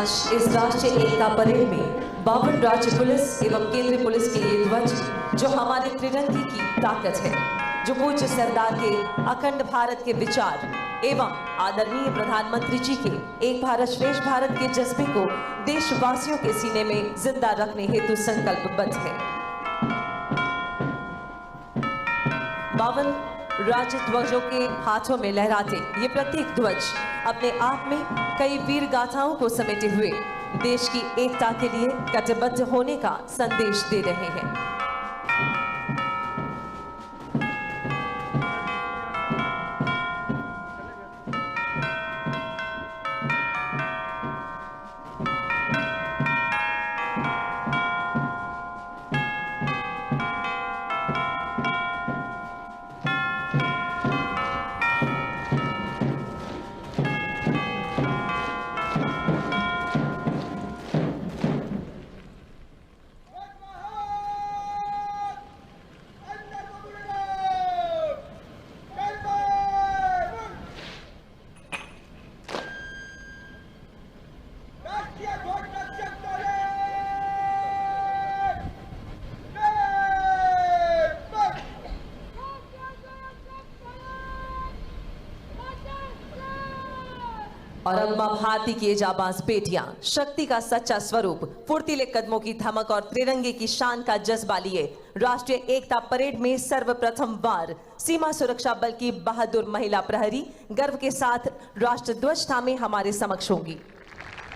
आज इस राष्ट्रीय एकता परेड में 52 राज्य पुलिस एवं केंद्रीय पुलिस के ये ध्वज जो हमारे त्रिरंगे की ताकत है, जो पूज्य सरदार के अखंड भारत के विचार एवं आदरणीय प्रधानमंत्री जी के एक भारत श्रेष्ठ भारत के जज्बे को देशवासियों के सीने में जिंदा रखने हेतु संकल्पबद्ध है। 52 राज्य ध्वजों के हाथों में लहराते ये प्रत्येक ध्वज अपने आप में कई वीर गाथाओं को समेटे हुए देश की एकता के लिए कटिबद्ध होने का संदेश दे रहे हैं। और अब मां भारती की जाबाज बेटियां शक्ति का सच्चा स्वरूप, फुर्तीले कदमों की धमक और त्रिरंगे की शान का जज्बा लिए राष्ट्रीय एकता परेड में सर्वप्रथम बार सीमा सुरक्षा बल की बहादुर महिला प्रहरी गर्व के साथ राष्ट्र ध्वज थामे हमारे समक्ष होंगी,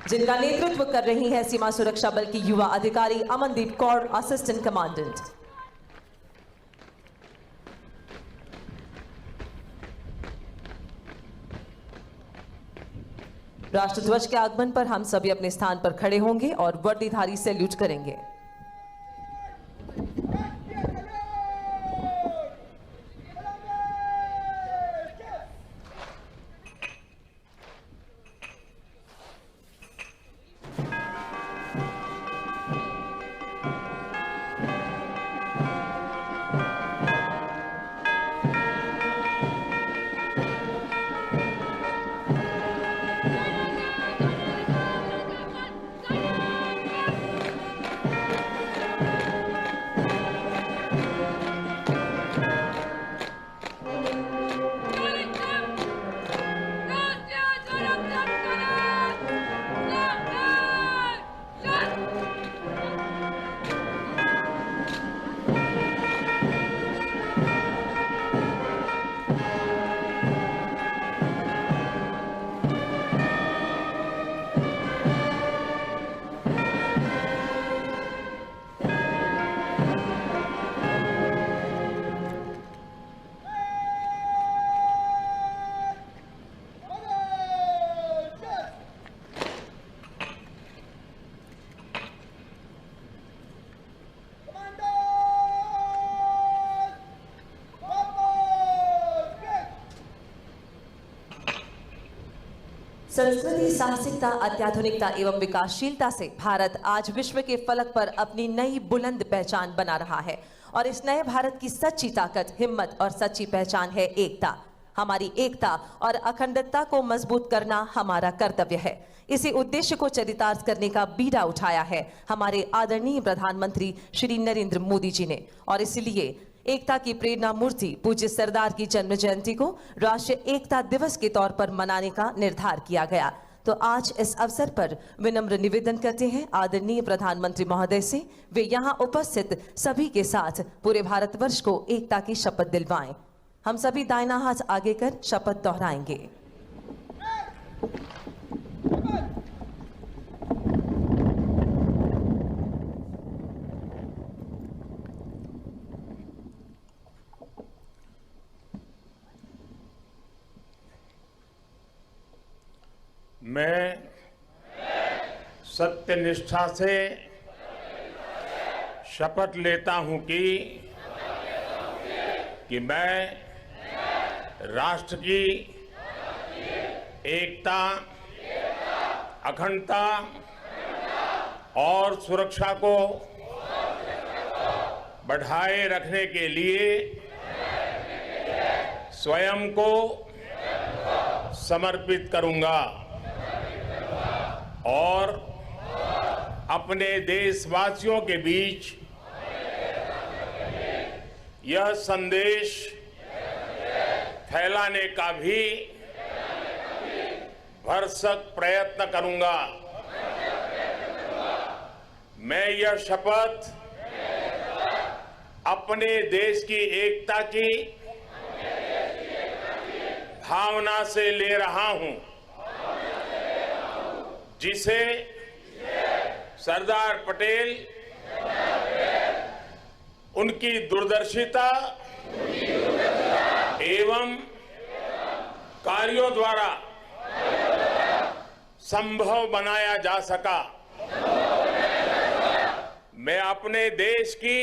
जिनका नेतृत्व कर रही है सीमा सुरक्षा बल की युवा अधिकारी अमनदीप कौर, असिस्टेंट कमांडेंट। राष्ट्रध्वज के आगमन पर हम सभी अपने स्थान पर खड़े होंगे और वर्दीधारी सैल्यूट करेंगे। संस्कृति, साहसिकता, अत्याधुनिकता एवं विकासशीलता से भारत आज विश्व के फलक पर अपनी नई बुलंद पहचान बना रहा है और इस नए भारत की सच्ची ताकत, हिम्मत और सच्ची पहचान है एकता। हमारी एकता और अखंडता को मजबूत करना हमारा कर्तव्य है। इसी उद्देश्य को चरितार्थ करने का बीड़ा उठाया है हमारे आदरणीय प्रधानमंत्री श्री नरेंद्र मोदी जी ने, और इसलिए एकता की प्रेरणा मूर्ति पूज्य सरदार की जन्म जयंती को राष्ट्रीय एकता दिवस के तौर पर मनाने का निर्धार किया गया। तो आज इस अवसर पर विनम्र निवेदन करते हैं आदरणीय प्रधानमंत्री महोदय से, वे यहाँ उपस्थित सभी के साथ पूरे भारतवर्ष को एकता की शपथ दिलवाएं। हम सभी दाहिना हाथ आगे कर शपथ दोहराएंगे। मैं सत्यनिष्ठा से शपथ लेता हूं कि मैं राष्ट्र की एकता, अखंडता और सुरक्षा को बढ़ाए रखने के लिए स्वयं को समर्पित करूंगा और अपने देशवासियों के बीच यह संदेश फैलाने का भी भरसक प्रयत्न करूंगा। मैं यह शपथ अपने देश की एकता की भावना से ले रहा हूं, जिसे सरदार पटेल उनकी दूरदर्शिता एवं कार्यों द्वारा संभव बनाया जा सका। मैं अपने देश की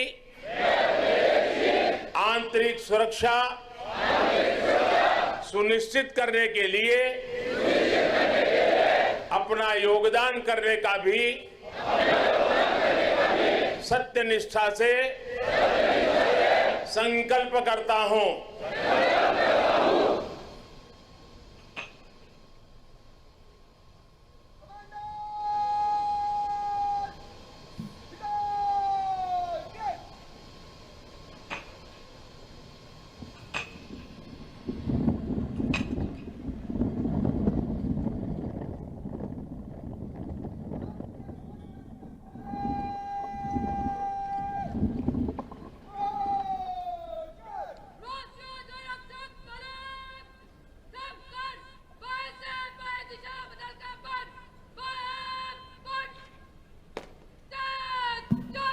आंतरिक सुरक्षा सुनिश्चित करने के लिए अपना योगदान करने का भी सत्यनिष्ठा से संकल्प करता हूं।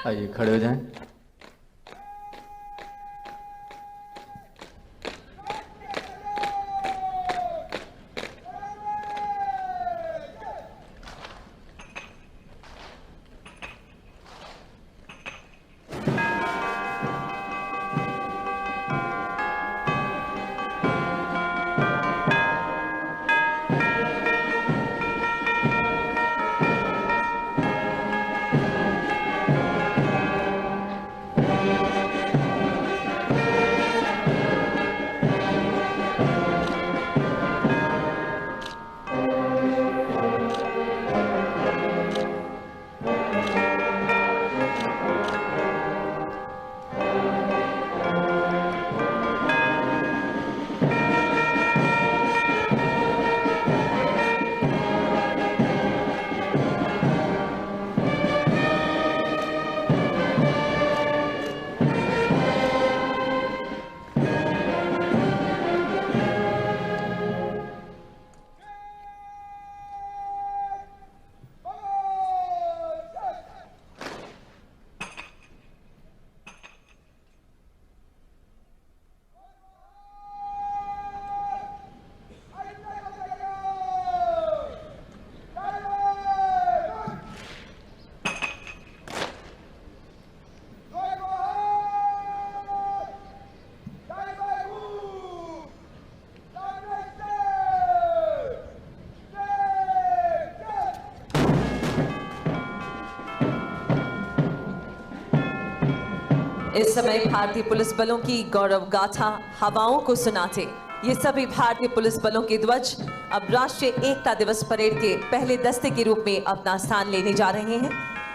आइए खड़े हो जाएं। इस समय भारतीय पुलिस बलों की गौरव गाथा हवाओं को सुनाते ये सभी भारतीय पुलिस बलों के ध्वज अब राष्ट्रीय एकता दिवस परेड के पहले दस्ते के रूप में अपना स्थान लेने जा रहे हैं।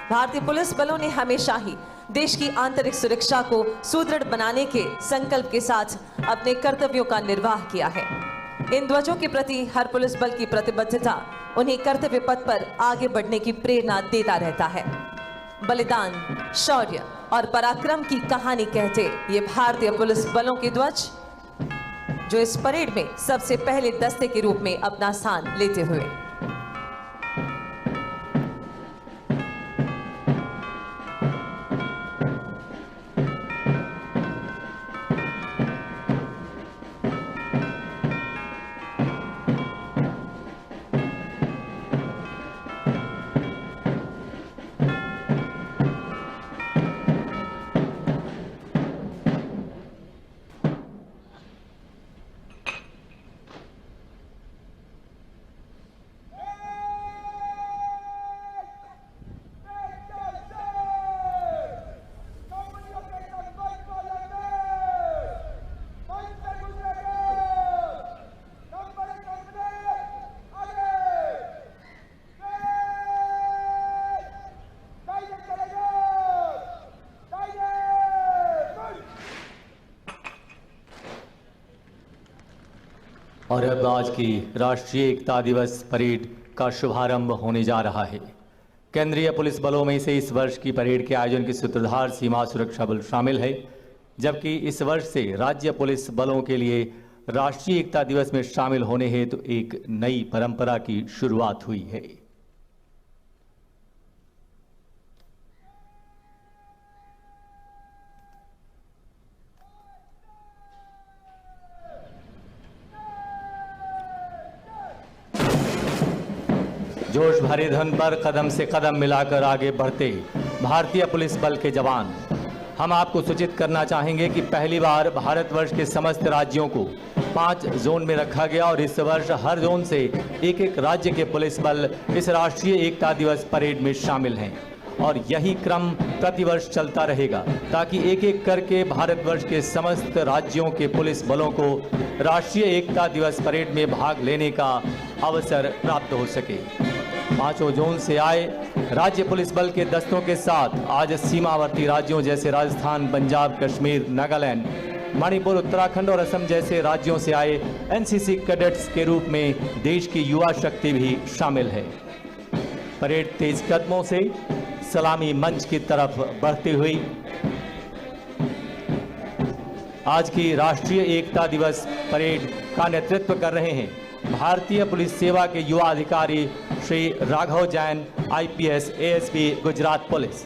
भारतीय पुलिस बलों ने हमेशा ही देश की आंतरिक सुरक्षा को सुदृढ़ बनाने के संकल्प के साथ अपने कर्तव्यों का निर्वाह किया है। इन ध्वजों के प्रति हर पुलिस बल की प्रतिबद्धता उन्हें कर्तव्य पथ पर आगे बढ़ने की प्रेरणा देता रहता है। बलिदान, शौर्य और पराक्रम की कहानी कहते ये भारतीय पुलिस बलों के ध्वज जो इस परेड में सबसे पहले दस्ते के रूप में अपना स्थान लेते हुए और अब आज की राष्ट्रीय एकता दिवस परेड का शुभारंभ होने जा रहा है। केंद्रीय पुलिस बलों में से इस वर्ष की परेड के आयोजन के सूत्रधार सीमा सुरक्षा बल शामिल है, जबकि इस वर्ष से राज्य पुलिस बलों के लिए राष्ट्रीय एकता दिवस में शामिल होने हेतु एक नई परंपरा की शुरुआत हुई है। जोश भरे धुन पर कदम से कदम मिलाकर आगे बढ़ते भारतीय पुलिस बल के जवान। हम आपको सूचित करना चाहेंगे कि पहली बार भारतवर्ष के समस्त राज्यों को 5 जोन में रखा गया और इस वर्ष हर जोन से एक राज्य के पुलिस बल इस राष्ट्रीय एकता दिवस परेड में शामिल हैं और यही क्रम प्रतिवर्ष चलता रहेगा ताकि एक करके भारतवर्ष के समस्त राज्यों के पुलिस बलों को राष्ट्रीय एकता दिवस परेड में भाग लेने का अवसर प्राप्त हो सके। 5 जोन से आए राज्य पुलिस बल के दस्तों के साथ आज सीमावर्ती राज्यों जैसे राजस्थान, पंजाब, कश्मीर, नागालैंड, मणिपुर, उत्तराखंड और असम जैसे राज्यों से आए एनसीसी कैडेट्स के रूप में देश की युवा शक्ति भी शामिल है। परेड तेज कदमों से सलामी मंच की तरफ बढ़ती हुई आज की राष्ट्रीय एकता दिवस परेड का नेतृत्व कर रहे हैं भारतीय पुलिस सेवा के युवा अधिकारी Shri Raghav Jain, IPS, ASP, Gujarat police.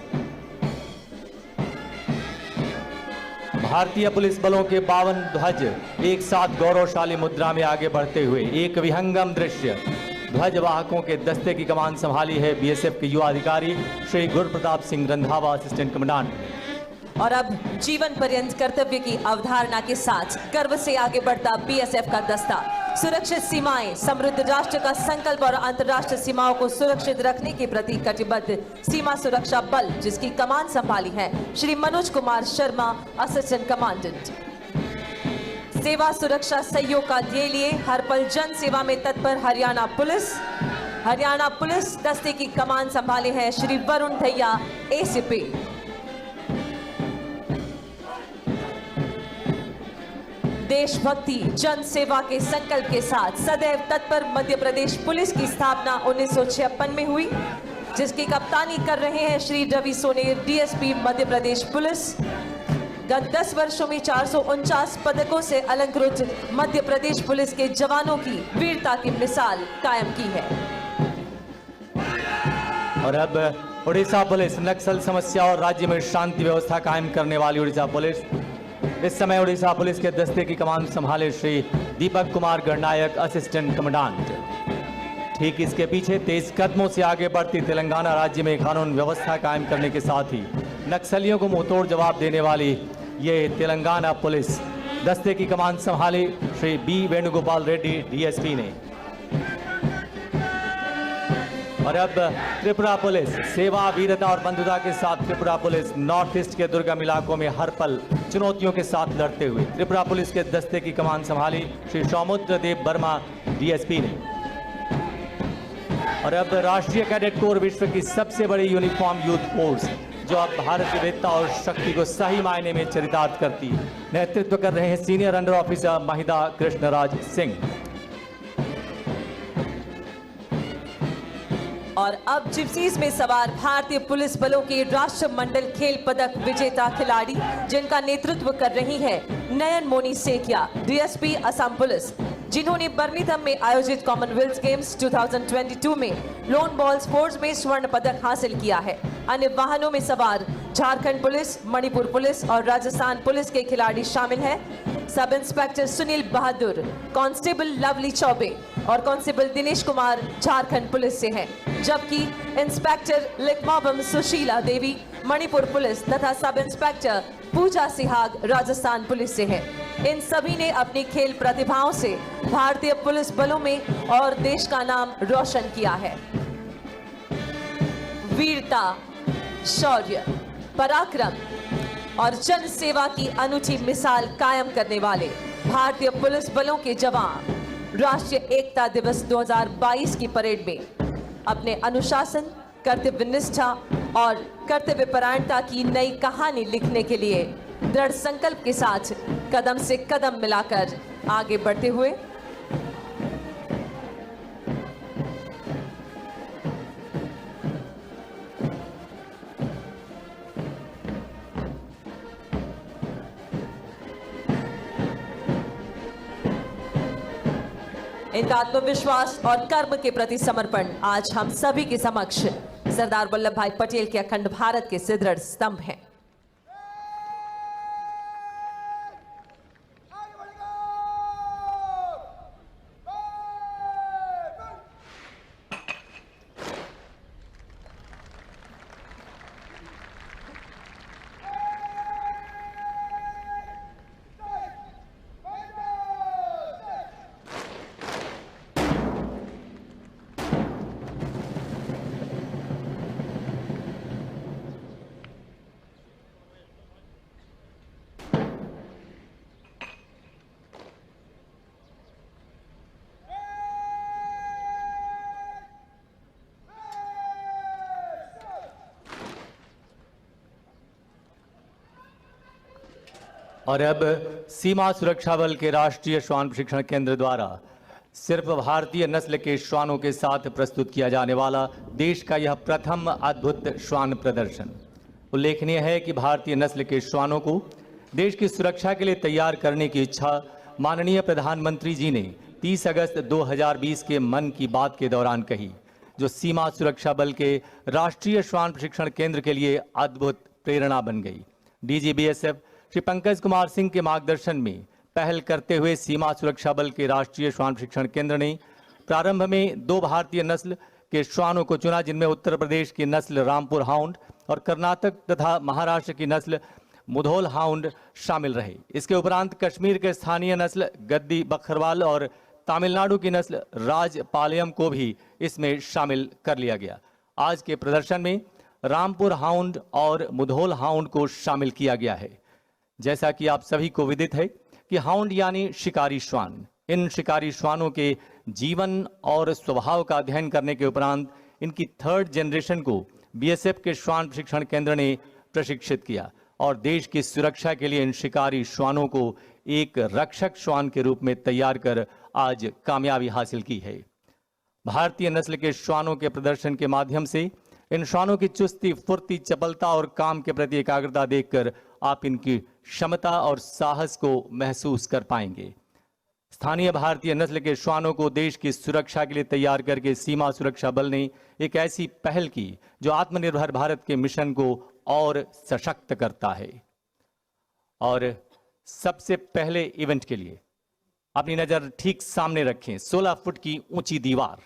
भारतीय पुलिस बलों के 52 ध्वज एक साथ गौरवशाली मुद्रा में आगे बढ़ते हुए एक विहंगम दृश्य। ध्वज वाहकों के दस्ते की कमान संभाली है बीएसएफ के युवा अधिकारी श्री गुरप्रताप सिंह रंधावा, असिस्टेंट कमांडेंट। और अब जीवन पर्यंत कर्तव्य की अवधारणा के साथ गर्व से आगे बढ़ता बीएसएफ का दस्ता। सुरक्षित सीमाएं, समृद्ध राष्ट्र का संकल्प और अंतर्राष्ट्रीय सीमाओं को सुरक्षित रखने के प्रति कटिबद्ध सीमा सुरक्षा बल, जिसकी कमान संभाली है श्री मनोज कुमार शर्मा, असिस्टेंट कमांडेंट। सेवा सुरक्षा सहयोग का ध्येय लिए हर पल जन सेवा में तत्पर हरियाणा पुलिस दस्ते की कमान संभाले हैं श्री वरुण धैया, एसीपी। देशभक्ति, जन सेवा के संकल्प के साथ सदैव तत्पर मध्य प्रदेश पुलिस की स्थापना 1956 में हुई, जिसकी कप्तानी कर रहे हैं श्री रवि सोनेर, डीएसपी, मध्य प्रदेश पुलिस। गत 10 वर्षों में 449 पदकों से अलंकृत मध्य प्रदेश पुलिस के जवानों की वीरता की मिसाल कायम की है। और अब उड़ीसा पुलिस, नक्सल समस्या और राज्य में शांति व्यवस्था कायम करने वाली उड़ीसा पुलिस। इस समय उड़ीसा पुलिस के दस्ते की कमान संभाले श्री दीपक कुमार गणनायक, असिस्टेंट कमांडेंट। ठीक इसके पीछे तेज कदमों से आगे बढ़ती तेलंगाना राज्य में कानून व्यवस्था कायम करने के साथ ही नक्सलियों को मुंहतोड़ जवाब देने वाली ये तेलंगाना पुलिस दस्ते की कमान संभाली श्री बी वेणुगोपाल रेड्डी, डीएसपी ने। और अब त्रिपुरा पुलिस, सेवा, वीरता और बंधुता के साथ त्रिपुरा पुलिस नॉर्थ ईस्ट के दुर्गम इलाकों में हर पल चुनौतियों के साथ लड़ते हुए त्रिपुरा पुलिस के दस्ते की कमान संभाली श्री सौमुद्र देव वर्मा, डीएसपी ने। और अब राष्ट्रीय कैडेट कोर, विश्व की सबसे बड़ी यूनिफॉर्म यूथ फोर्स, जो अब भारत की वीरता और शक्ति को सही मायने में चरितार्थ करती है, नेतृत्व कर रहे हैं senior under officer Mahida Krishnaraj Singh. और अब जिप्सीज में सवार भारतीय पुलिस बलों के राष्ट्रमंडल खेल पदक विजेता खिलाड़ी, जिनका नेतृत्व कर रही है नयन मोनी सेकिया, डीएसपी, असम पुलिस, जिन्होंने बर्मिंघम में आयोजित कॉमनवेल्थ गेम्स 2022 में लोन बॉल स्पोर्ट्स में स्वर्ण पदक हासिल किया है। अन्य वाहनों में सवार झारखंड पुलिस, मणिपुर पुलिस और राजस्थान पुलिस के खिलाड़ी शामिल हैं। सब इंस्पेक्टर सुनील बहादुर, कांस्टेबल लवली चौबे और कांस्टेबल दिनेश कुमार झारखंड पुलिस से हैं, जबकि इंस्पेक्टर लिकमाबम सुशीला देवी मणिपुर पुलिस तथा सब इंस्पेक्टर पूजा सिहाग राजस्थान पुलिस से हैं। इन सभी ने अपनी खेल प्रतिभाओं से भारतीय पुलिस बलों में और देश का नाम रोशन किया है। वीरता, शौर्य, पराक्रम और जन सेवा की अनूठी मिसाल कायम करने वाले भारतीय पुलिस बलों के जवान राष्ट्रीय एकता दिवस 2022 की परेड में अपने अनुशासन, कर्तव्य निष्ठा और कर्तव्य परायणता की नई कहानी लिखने के लिए दृढ़ संकल्प के साथ कदम से कदम मिलाकर आगे बढ़ते हुए इनका आत्मविश्वास और कर्म के प्रति समर्पण आज हम सभी के समक्ष सरदार वल्लभ भाई पटेल के अखंड भारत के सुदृढ़ स्तंभ हैं। और अब सीमा सुरक्षा बल के राष्ट्रीय श्वान प्रशिक्षण केंद्र द्वारा सिर्फ भारतीय नस्ल के श्वानों के साथ प्रस्तुत किया जाने वाला देश का यह प्रथम अद्भुत श्वान प्रदर्शन। उल्लेखनीय है कि भारतीय नस्ल के श्वानों को देश की सुरक्षा के लिए तैयार करने की इच्छा माननीय प्रधानमंत्री जी ने 30 अगस्त 2020 के मन की बात के दौरान कही, जो सीमा सुरक्षा बल के राष्ट्रीय श्वान प्रशिक्षण केंद्र के लिए अद्भुत प्रेरणा बन गई। DGBSF श्री पंकज कुमार सिंह के मार्गदर्शन में पहल करते हुए सीमा सुरक्षा बल के राष्ट्रीय श्वान प्रशिक्षण केंद्र ने प्रारंभ में 2 भारतीय नस्ल के श्वानों को चुना, जिनमें उत्तर प्रदेश की नस्ल रामपुर हाउंड और कर्नाटक तथा महाराष्ट्र की नस्ल मुधोल हाउंड शामिल रहे। इसके उपरांत कश्मीर के स्थानीय नस्ल गद्दी बखरवाल और तमिलनाडु की नस्ल राजपालयम को भी इसमें शामिल कर लिया गया। आज के प्रदर्शन में रामपुर हाउंड और मुधोल हाउंड को शामिल किया गया है। जैसा कि आप सभी को विदित है कि हाउंड यानी शिकारी श्वान, इन शिकारी श्वानों के जीवन और स्वभाव का अध्ययन करने के उपरांत इनकी 3rd जनरेशन को BSF के श्वान प्रशिक्षण केंद्र ने प्रशिक्षित किया और देश की सुरक्षा के लिए इन शिकारी श्वानों को एक रक्षक श्वान के रूप में तैयार कर आज कामयाबी हासिल की है। भारतीय नस्ल के श्वानों के प्रदर्शन के माध्यम से इन श्वानों की चुस्ती, फुर्ती, चपलता और काम के प्रति एकाग्रता देखकर आप इनकी क्षमता और साहस को महसूस कर पाएंगे। स्थानीय भारतीय नस्ल के श्वानों को देश की सुरक्षा के लिए तैयार करके सीमा सुरक्षा बल ने एक ऐसी पहल की जो आत्मनिर्भर भारत के मिशन को और सशक्त करता है। और सबसे पहले इवेंट के लिए अपनी नजर ठीक सामने रखें। 16 फुट की ऊंची दीवार,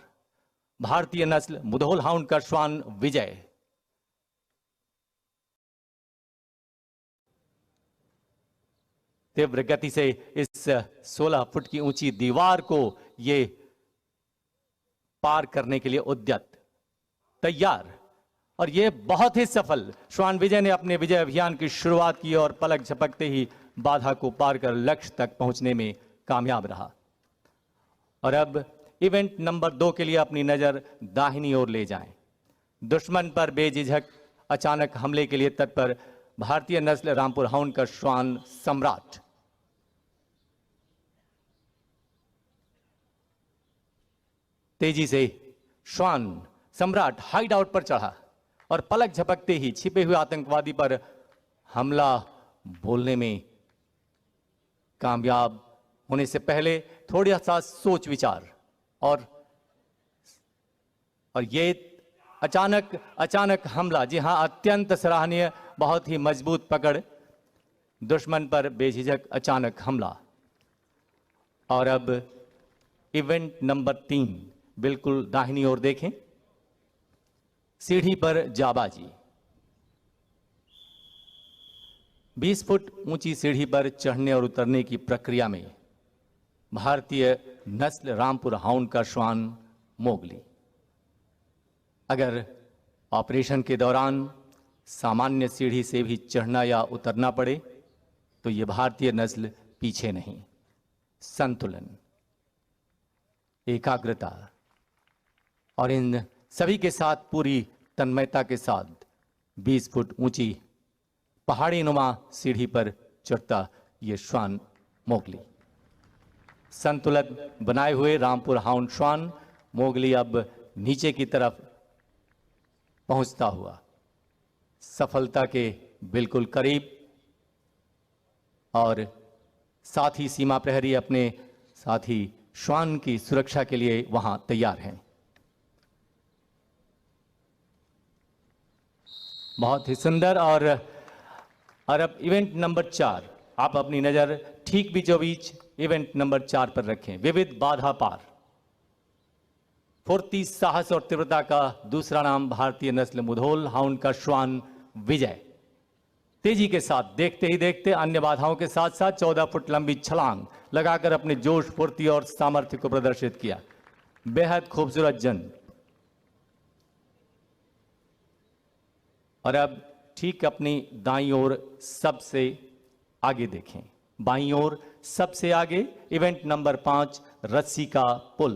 भारतीय नस्ल मुधोल हाउंड का श्वान विजय। तीव्र गति से इस 16 फुट की ऊंची दीवार को ये पार करने के लिए उद्यत, तैयार, और ये बहुत ही सफल। श्वान विजय ने अपने विजय अभियान की शुरुआत की और पलक झपकते ही बाधा को पार कर लक्ष्य तक पहुंचने में कामयाब रहा। और अब इवेंट नंबर 2 के लिए अपनी नजर दाहिनी ओर ले जाएं। दुश्मन पर बेझिझक अचानक हमले के लिए तत्पर भारतीय नस्ल रामपुर हाउंड का श्वान सम्राट। तेजी से श्वान सम्राट हाइड आउट पर चढ़ा और पलक झपकते ही छिपे हुए आतंकवादी पर हमला बोलने में कामयाब होने से पहले थोड़ा सा सोच विचार और ये अचानक हमला, जी हां, अत्यंत सराहनीय, बहुत ही मजबूत पकड़, दुश्मन पर बेझिझक अचानक हमला। और अब इवेंट नंबर 3, बिल्कुल दाहिनी ओर देखें। सीढ़ी पर जाबाजी। 20 फुट ऊंची सीढ़ी पर चढ़ने और उतरने की प्रक्रिया में भारतीय नस्ल रामपुर हाउंड का श्वान मोगली। अगर ऑपरेशन के दौरान सामान्य सीढ़ी से भी चढ़ना या उतरना पड़े तो यह भारतीय नस्ल पीछे नहीं। संतुलन, एकाग्रता और इन सभी के साथ पूरी तन्मयता के साथ 20 फुट ऊंची पहाड़ी नुमा सीढ़ी पर चढ़ता ये श्वान मोगली। संतुलन बनाए हुए रामपुर हाउंड श्वान मोगली अब नीचे की तरफ पहुंचता हुआ सफलता के बिल्कुल करीब, और साथी सीमा प्रहरी अपने साथी श्वान की सुरक्षा के लिए वहां तैयार हैं। बहुत ही सुंदर। और अब इवेंट नंबर 4, आप अपनी नजर ठीक बीचों बीच इवेंट नंबर 4 पर रखें। विविध बाधा पार। फुर्ती, साहस और तीव्रता का दूसरा नाम भारतीय नस्ल मुधोल हाउंड का श्वान विजय तेजी के साथ देखते ही देखते अन्य बाधाओं के साथ साथ 14 फुट लंबी छलांग लगाकर अपने जोश, फुर्ती और सामर्थ्य को प्रदर्शित किया। बेहद खूबसूरत जंग। और अब ठीक अपनी दाईं ओर सबसे आगे देखें। बाईं ओर सबसे आगे इवेंट नंबर 5 रस्सी का पुल।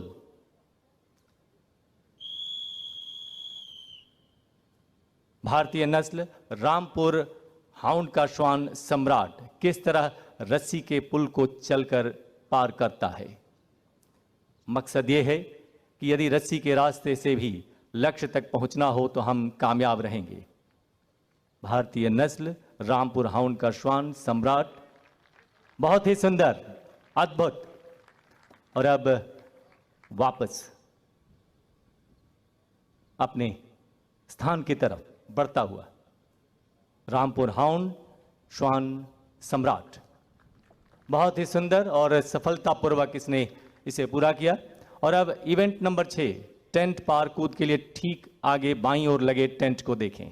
भारतीय नस्ल रामपुर हाउंड का श्वान सम्राट किस तरह रस्सी के पुल को चलकर पार करता है। मकसद यह है कि यदि रस्सी के रास्ते से भी लक्ष्य तक पहुंचना हो तो हम कामयाब रहेंगे। भारतीय नस्ल रामपुर हाउंड का श्वान सम्राट, बहुत ही सुंदर, अद्भुत। और अब वापस अपने स्थान की तरफ बढ़ता हुआ रामपुर हाउंड श्वान सम्राट, बहुत ही सुंदर और सफलतापूर्वक इसने इसे पूरा किया। और अब इवेंट नंबर 6 टेंट पार कूद के लिए ठीक आगे बाईं ओर लगे टेंट को देखें।